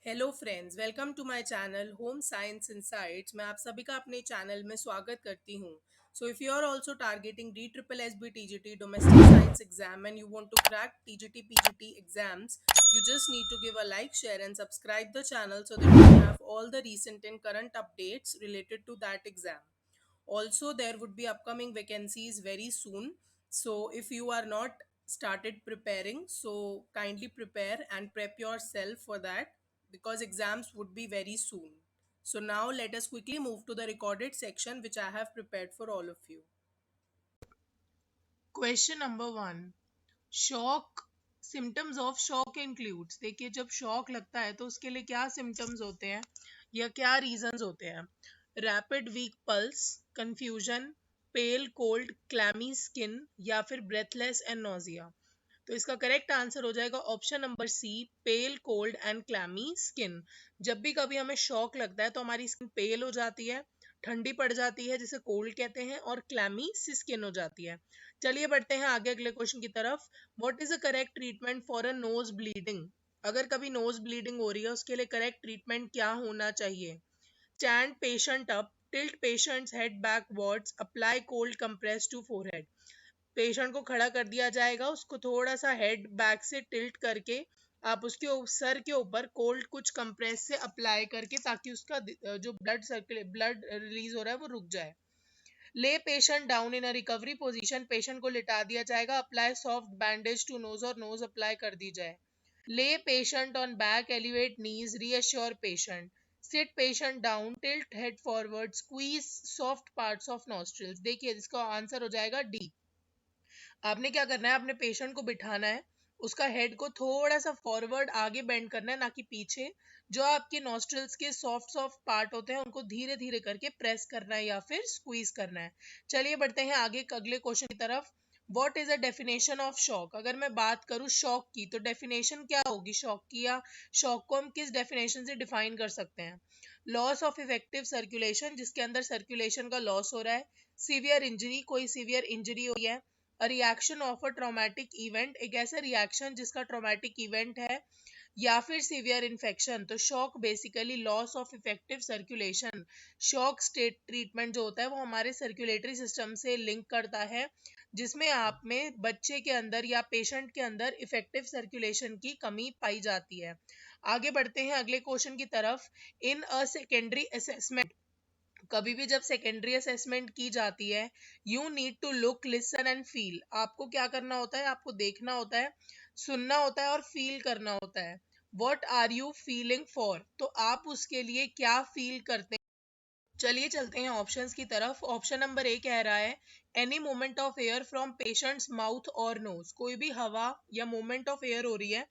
Hello friends, welcome to my channel home science insights. मैं आप सभी का अपने चैनल में स्वागत करती हूँ। So if you are also targeting D triple S B TGT domestic science exam and you want to crack TGT PGT exams, you just need to give a like, share and subscribe the channel so that you can have all the recent and current updates related to that exam. Also, there would be upcoming vacancies very soon. So if you are not started preparing, so kindly prepare and prep yourself for that because exams would be very soon. So now let us quickly move to the recorded section which I have prepared for all of you. Question number 1, shock symptoms of shock includes. देखिए, जब shock लगता है तो उसके लिए क्या symptoms होते हैं या क्या रीजंस होते हैं। रैपिड वीक पल्स, कंफ्यूजन, पेल कोल्ड, क्लैमी स्किन या फिर ब्रेथलेस एंड नोजिया। तो इसका करेक्ट आंसर हो जाएगा option number C, pale cold and clammy skin. जब भी कभी हमें शॉक लगता है तो हमारी स्किन पेल हो जाती है, ठंडी पड़ जाती है जिसे कोल्ड कहते हैं, और क्लैमी सी स्किन हो जाती है। चलिए बढ़ते हैं आगे अगले क्वेश्चन की तरफ। What is the correct treatment for a nose bleeding. अगर कभी नोज ब्लीडिंग हो रही है उसके लिए करेक्ट ट्रीटमेंट क्या होना चाहिए। Stand patient up, tilt patient's head backwards, apply cold compress to forehead. Patient को खड़ा कर दिया जाएगा, उसको थोड़ा सा हेड बैक से टिल्ट करके आप उसके सर के ऊपर कोल्ड कुछ कंप्रेस से अप्लाई करके, ताकि उसका जो ब्लड रिलीज हो रहा है वो रुक जाए। Lay patient down in a recovery position, patient को लिटा दिया जाएगा, apply soft bandage to nose और नोज अप्लाई कर दी जाए। Lay patient on back, elevate knees, reassure patient. Sit patient down, tilt head forward, squeeze soft parts of nostrils. देखिए, इसका आंसर हो जाएगा डी। आपने क्या करना है, अपने पेशेंट को बिठाना है, उसका हेड को थोड़ा सा फॉरवर्ड आगे बेंड करना है, ना कि पीछे। जो आपके नॉस्ट्रल्स के सॉफ्ट सॉफ्ट पार्ट होते हैं उनको धीरे धीरे करके प्रेस करना है या फिर स्क्वीज करना है। चलिए बढ़ते हैं आगे अगले क्वेश्चन की तरफ। What is a definition of shock. अगर मैं बात करूं शॉक की तो डेफिनेशन क्या होगी शॉक की, या शॉक को हम किस डेफिनेशन से डिफाइन कर सकते हैं। लॉस ऑफ इफेक्टिव सर्कुलेशन, जिसके अंदर सर्कुलेशन का लॉस हो रहा है। सीवियर इंजरी, कोई सीवियर इंजरी हुई है। Reaction of a traumatic event, एक ऐसा रिएक्शन जिसका ट्रॉमेटिक इवेंट है। या फिर सीवियर इन्फेक्शन। तो shock basically loss of effective circulation. Shock state treatment जो होता है वो हमारे सर्कुलेटरी सिस्टम से लिंक करता है, जिसमें आप में बच्चे के अंदर या पेशेंट के अंदर इफेक्टिव सर्कुलेशन की कमी पाई जाती है। आगे बढ़ते हैं अगले क्वेश्चन की तरफ। इन अ सेकेंडरी असेसमेंट, कभी भी जब सेकेंडरी असेसमेंट की जाती है, you need to look, listen and feel. आपको क्या करना होता है, आपको देखना होता है, सुनना होता है और फील करना होता है। What are you feeling for, तो आप उसके लिए क्या फील करते हैं। चलिए चलते हैं ऑप्शंस की तरफ। ऑप्शन नंबर ए कह रहा है any movement of air from patients mouth और नोज, कोई भी हवा या मूवमेंट ऑफ एयर हो रही है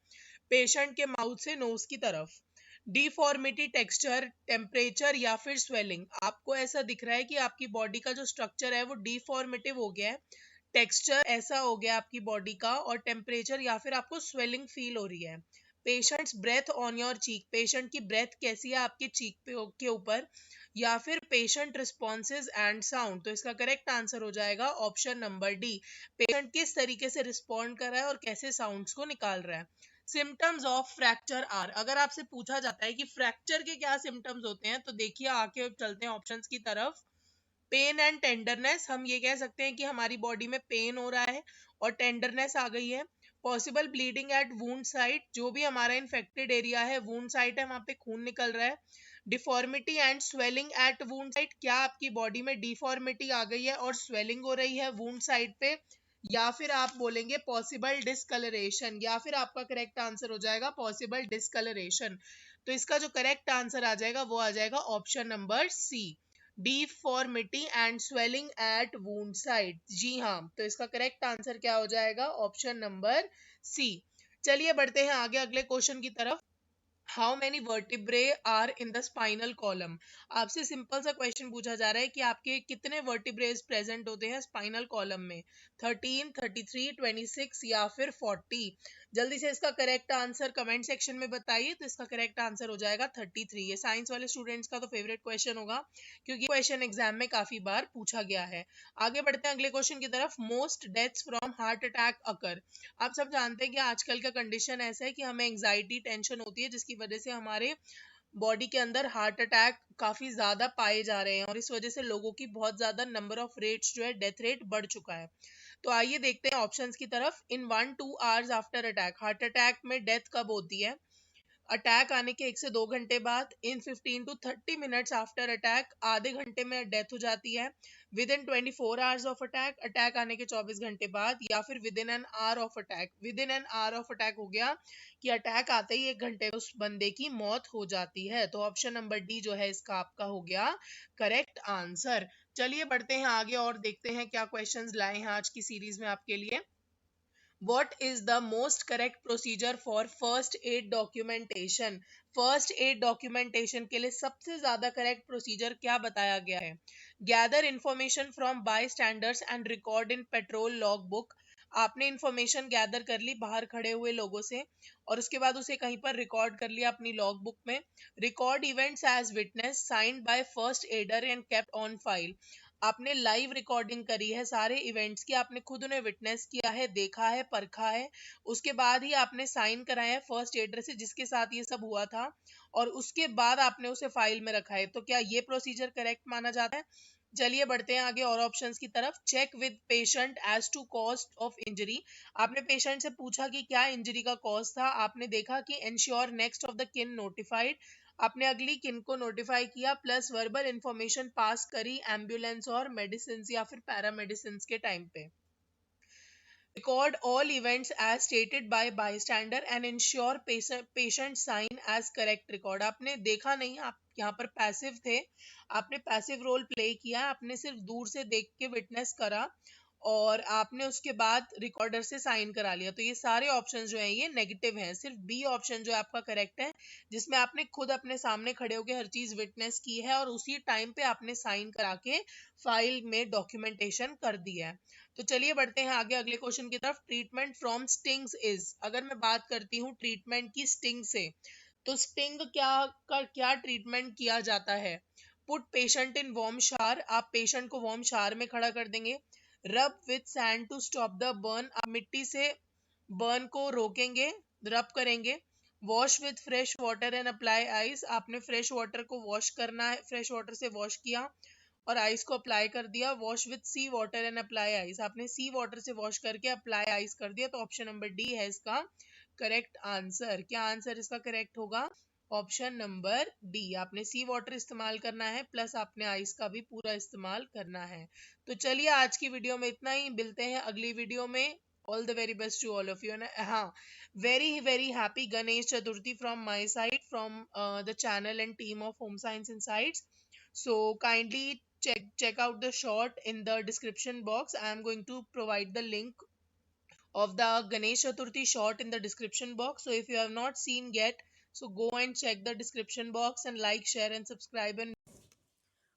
पेशेंट के माउथ से नोज की तरफ। डिफॉर्मिटी, टेक्सचर, टेम्परेचर या फिर स्वेलिंग, आपको ऐसा दिख रहा है कि आपकी बॉडी का जो स्ट्रक्चर है वो डिफॉर्मेटिव हो गया है, टेक्सचर ऐसा हो गया आपकी बॉडी का, और टेम्परेचर या फिर आपको स्वेलिंग फील हो रही है। Patient's breath on your cheek, patient की ब्रेथ कैसी है आपके चीक के ऊपर। या फिर पेशेंट रिस्पॉन्सेज एंड साउंड। तो इसका करेक्ट आंसर हो जाएगा ऑप्शन नंबर डी, पेशेंट किस तरीके से रिस्पॉन्ड कर रहा है और कैसे साउंड्स को निकाल रहा है। सिम्टम्स ऑफ फ्रैक्चर आर, अगर आपसे पूछा जाता है कि फ्रैक्चर के क्या सिम्टम्स होते हैं, तो देखिए आके चलते हैं ऑप्शंस की तरफ। पेन एंड टेंडरनेस, हम ये कह सकते हैं कि हमारी बॉडी में पेन हो रहा है और टेंडरनेस आ गई है। Possible bleeding at wound site, जो भी हमारा इन्फेक्टेड एरिया है, वुंड साइट है, वहां पे खून निकल रहा है। Deformity and swelling at wound site, क्या आपकी बॉडी में डिफॉर्मिटी आ गई है और स्वेलिंग हो रही है वुंड साइट पे। या फिर आप बोलेंगे पॉसिबल डिस्कलरेशन, या फिर आपका करेक्ट आंसर हो जाएगा पॉसिबल डिस्कलरेशन। तो इसका जो करेक्ट आंसर आ जाएगा वो आ जाएगा option number C, deformity and swelling at wound site. जी हाँ, तो इसका करेक्ट आंसर क्या हो जाएगा ऑप्शन नंबर सी। चलिए बढ़ते हैं आगे अगले क्वेश्चन की तरफ। How many vertebrae are in the spinal column. आपसे सिंपल सा क्वेश्चन पूछा जा रहा है कि आपके कितने वर्टिब्रेज प्रेजेंट होते हैं स्पाइनल कॉलम में। 13, 33, 26 या फिर 40। जल्दी से इसका करेक्ट आंसर कमेंट सेक्शन में बताइए। तो इसका करेक्ट आंसर हो जाएगा 33। ये साइंस वाले स्टूडेंट्स का तो फेवरेट क्वेश्चन होगा, क्योंकि क्वेश्चन एग्जाम में काफी बार पूछा गया है। आगे बढ़ते हैं अगले क्वेश्चन की तरफ। Most deaths from heart attack occur. आप सब जानते हैं कि आजकल का कंडीशन ऐसा है कि हमें एंजाइटी टेंशन होती है, जिसकी वजह से हमारे बॉडी के अंदर हार्ट अटैक काफी ज्यादा पाए जा रहे हैं और इस वजह से लोगों की बहुत ज्यादा नंबर ऑफ रेट्स जो है डेथ रेट बढ़ चुका है। तो आइए देखते हैं ऑप्शंस की तरफ। इन 1-2 hours after attack, heart attack में डेथ कब होती है? अटैक आने के 1 से 2 घंटे बाद, इन 15 to 30 मिनट्स आफ्टर अटैक, आधे घंटे में डेथ हो जाती है, with in 24 hours of attack, attack आने के 24 घंटे बाद, या फिर with in an hour of attack. With in an hour of attack हो गया कि अटैक आते ही 1 घंटे में उस बंदे की मौत हो जाती है। तो ऑप्शन नंबर डी जो है इसका आपका हो गया करेक्ट आंसर। चलिए बढ़ते हैं आगे और देखते हैं क्या क्वेश्चंस लाए हैं आज की सीरीज में आपके लिए। What is the most correct procedure for first aid documentation? First aid documentation के लिए सबसे ज्यादा करेक्ट प्रोसीजर क्या बताया गया है? Gather information from by standards and record in petrol log book. आपने इंफॉर्मेशन गैदर कर ली बाहर खड़े हुए लोगों से और उसके बाद उसे कहीं पर रिकॉर्ड कर लिया अपनी लॉग बुक में। Record events as witness signed by first aider and kept on file. आपने लाइव रिकॉर्डिंग करी है सारे इवेंट्स की, आपने खुद उन्हें विटनेस किया है, देखा है, परखा है, उसके बाद ही आपने साइन कराया है फर्स्ट एडर से जिसके साथ ये सब हुआ था, और उसके बाद आपने उसे फाइल में रखा है। तो क्या ये प्रोसीजर करेक्ट माना जाता है? चलिए बढ़ते हैं आगे और ऑप्शंस की तरफ। Check with patient as to cause of injury. आपने पेशेंट से पूछा कि क्या इंजरी का कॉज था, आपने देखा कि इंश्योर नेक्स्ट ऑफ द किन नोटिफाइड, आपने अगली किन को नोटिफाई किया, प्लस वर्बल इंफॉर्मेशन पास करी एम्बुलेंस और मेडिसिन या फिर पैरामेडिसिन के टाइम पे। Record all events as stated by bystander and ensure patient sign as correct record। आपने देखा नहीं, आप यहाँ पर पैसिव थे, आपने पैसिव रोल प्ले किया, आपने सिर्फ दूर से देख के विटनेस करा और आपने उसके बाद रिकॉर्डर से साइन करा लिया। तो ये सारे ऑप्शन जो हैं ये नेगेटिव हैं, सिर्फ बी ऑप्शन जो है आपका करेक्ट है, जिसमें आपने खुद अपने सामने खड़े होकर हर चीज विटनेस की है और उसी टाइम पे आपने साइन करा के फाइल में डॉक्यूमेंटेशन कर दिया है। तो चलिए बढ़ते हैं आगे अगले क्वेश्चन की तरफ। ट्रीटमेंट फ्रॉम स्टिंग्स इज, अगर मैं बात करती हूँ ट्रीटमेंट की स्टिंग से, तो स्टिंग क्या ट्रीटमेंट किया जाता है? Put patient in warm shower, आप पेशेंट को वार्म शावर में खड़ा कर देंगे। Rub with sand to stop the burn, आप मिट्टी से बर्न को रोकेंगे, रब करेंगे। Wash with fresh water and apply ice, आपने फ्रेश वाटर को वॉश करना है, फ्रेश वाटर से वॉश किया और आइस को अप्लाई कर दिया। Wash with sea water and apply ice, आपने सी वाटर से वॉश करके अप्लाई आइस कर दिया। तो ऑप्शन नंबर डी है इसका करेक्ट आंसर। क्या आंसर इसका करेक्ट होगा? ऑप्शन नंबर डी, आपने सी वाटर इस्तेमाल करना है प्लस आपने आइस का भी पूरा इस्तेमाल करना है। तो चलिए आज की वीडियो में इतना ही, मिलते हैं अगली वीडियो में। All the very best to all of you. हाँ, very very happy Ganesh Chaturthi from my side, from the channel and team of home science insights. So kindly check out the short in the description box. I am going to provide the link of the Ganesh Chaturthi short in the description box. So if you have not seen yet, so go and check the description box and like, share, and subscribe. And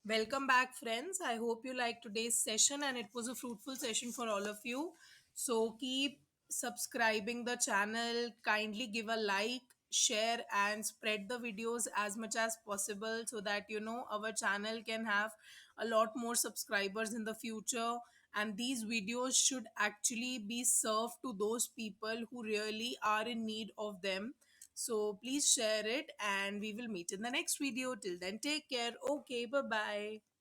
Welcome back, friends. I hope you liked today's session and it was a fruitful session for all of you. So keep subscribing the channel, kindly give a like, share, and spread the videos as much as possible so that our channel can have a lot more subscribers in the future. And these videos should actually be served to those people who really are in need of them. So please share it and we will meet in the next video. Till then, take care. Okay, bye bye.